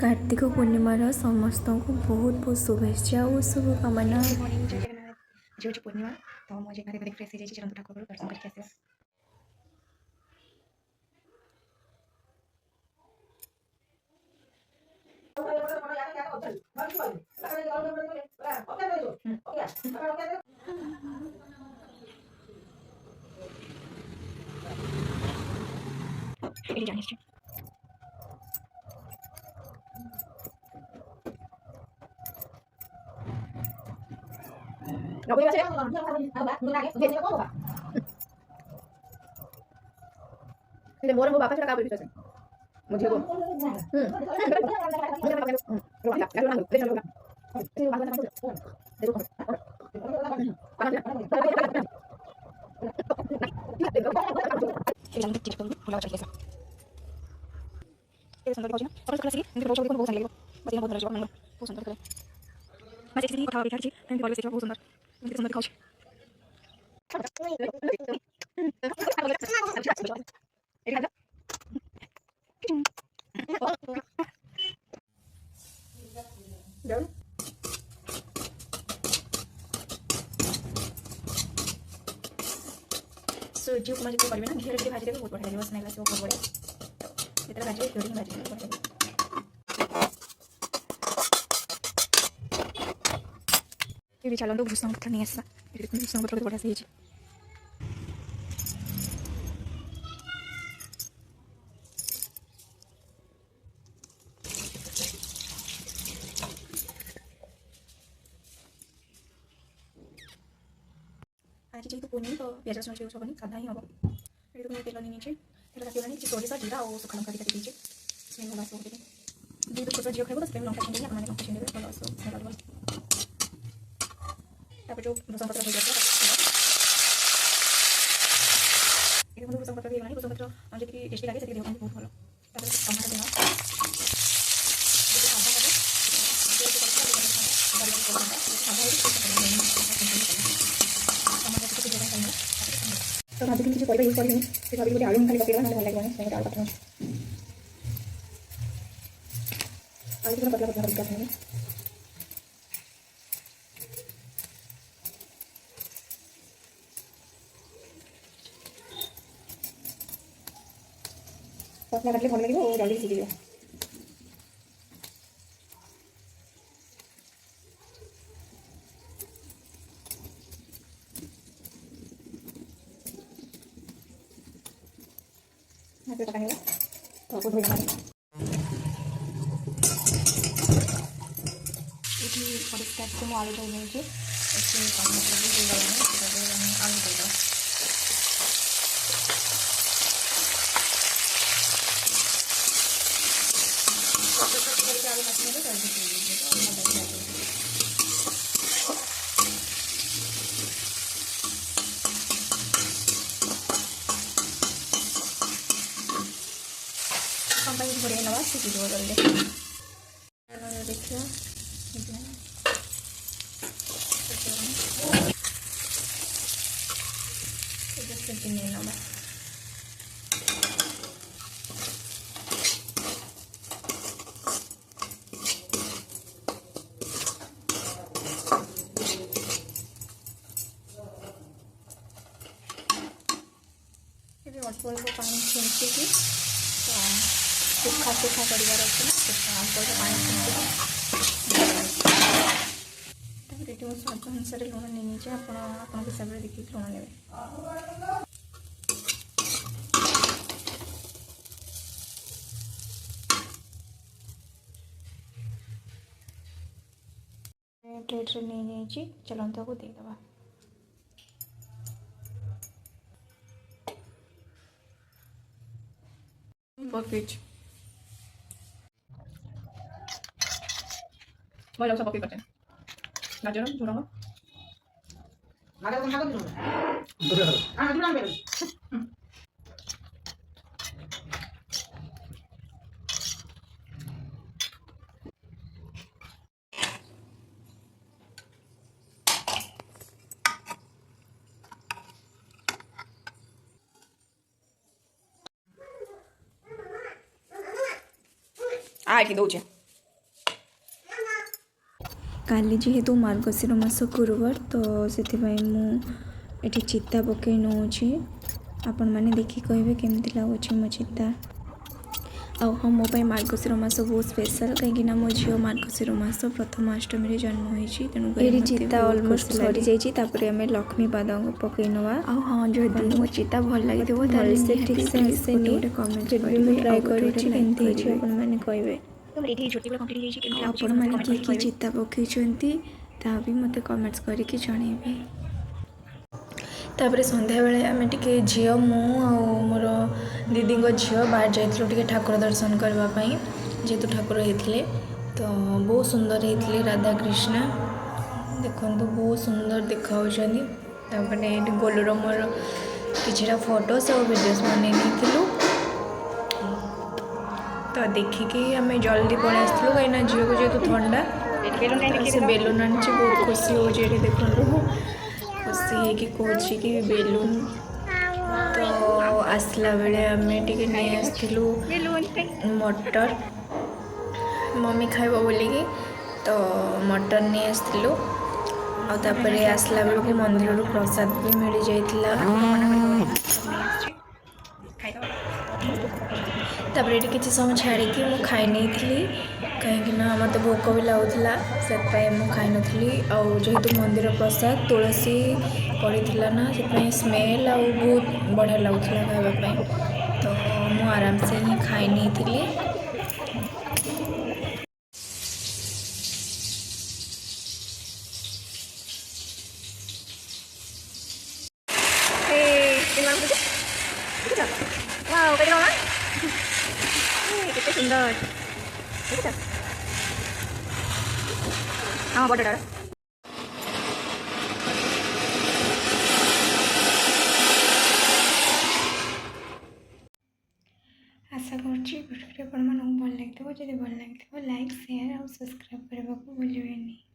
कार्तिक पूर्णिमार समस्त को बहुत बहुत शुभेच्छा और शुभकामना। गुड मॉर्निंग, जय जगन्नाथ। जो पूर्णिमा तो मुझे गाड़ी फ्रेश हो जाए ठाकुर दर्शन करके आस। मोर बापा से का बोल मुझे वो सूजी उपमा जो करेंगे ना घी टे भाजी बहुत बढ़िया लगे स्मेल आसो बहुत बढ़िया ये भाजी घी भाजी बहुत बढ़िया ये चलते भूषण पत्र नहीं आसा भूषण पत्र बढ़िया से आज जेहतु पूर्णिमा तो प्याज रसुण यूज हेनी साधा ही हम ये तेल नहीं तेल ताकि सोरिष जीरा और सुखा लंका दीजिए स्मेल भल आसो जो छोट झील खाइब तो से लंका छींदे अपने लंका छींदे भल आसो स्मेल भल जो भूषण पत्र हो जाता ये भूषण पत्र भी भूषण पत्र जी टेस्टी लगे से देह बहुत भल टमाटर देना तो भाजी किसी परिवार यूज करेंगे से भाभी गोटे आलू खाली पकेगा ना भल लगे से आलू काटना आलू पूरा पतला पतला करके रखेंगे पतला काटले भल लगे और जल्दी सीधी जाए तो धोई परिष्कार को आलू धोई नहीं आलू धोई बढ़िया लगा सीखी जल्दी देखिए अल्प अल्प पानी छींचिकी सुखा सुखा करार अच्छे अल्प अल्प पानी छींचिकी ये स्वाद अनुसार लुण नहीं आप हिसाब से देखिए लुण ने प्लेट रे नहीं जाइए चलता को देदेवा परफेक्ट मैं सब पके करते हैं गाजर झुड़ंग आ कि दौचे काली जेहेतु मार्गशीर मास गुरुवार तो से मुझे चिता पकई नौची आपण मैंने देखी कहे केमती लगुच मो चिता आउ हाँ मोपाई मार्गशीर मास बहुत स्पेशल कहीं मो झील मार्गशीर मास प्रथम अष्टमी जन्म होती तेणुक चिता अलमोस्ट सरी जाइए आम लक्ष्मी पाद पकई नवा आउ हाँ जो मो चिता भल लगे भलसे ठीक से आसेनी फिर भी मुझे ट्राए करमती कहे आपण मैंने किए चिता पकई ता भी मत कमेंट्स करके जनइबे। तापर संध्या बेले आम टे झी मु मोर दीदी झी बाहर जाइलु टे ठाकुर दर्शन करने जेहेतु ठाकुर होते तो बहुत सुंदर होते राधा कृष्ण देखो बहुत सुंदर देखा गोलूर मोर कि फोटोज और वीडियोस बन तो देखिकी आम जल्दी पलि आसलु कहीं झील को जेहतु ठंडा से बेलून आनी बहुत खुशी हो देखो खुशी है कि कौन कि बेलून तो आसला बेले आम टे नहीं आसलु मटर मम्मी खाइब बोलिकी तो मटर नहीं आसलु आउे आसला बेलू को मंदिर प्रसाद भी मिल जाइला तापर ये किसी समय छाड़ी मुझे खाई नहीं थी कहीं मत भोक भी लगुला से खाई नी जेहेतु मंदिर प्रसाद तुलसी पड़ी ना से स्मेल आ बहुत बढ़िया लगुला खावाई तो मु आराम से ही खाई नहीं थी। कितने सुंदर हाँ बड़ा आशा करूँ भल लगे जब भल लगे लाइक शेयर और सब्सक्राइब करने को भूलें।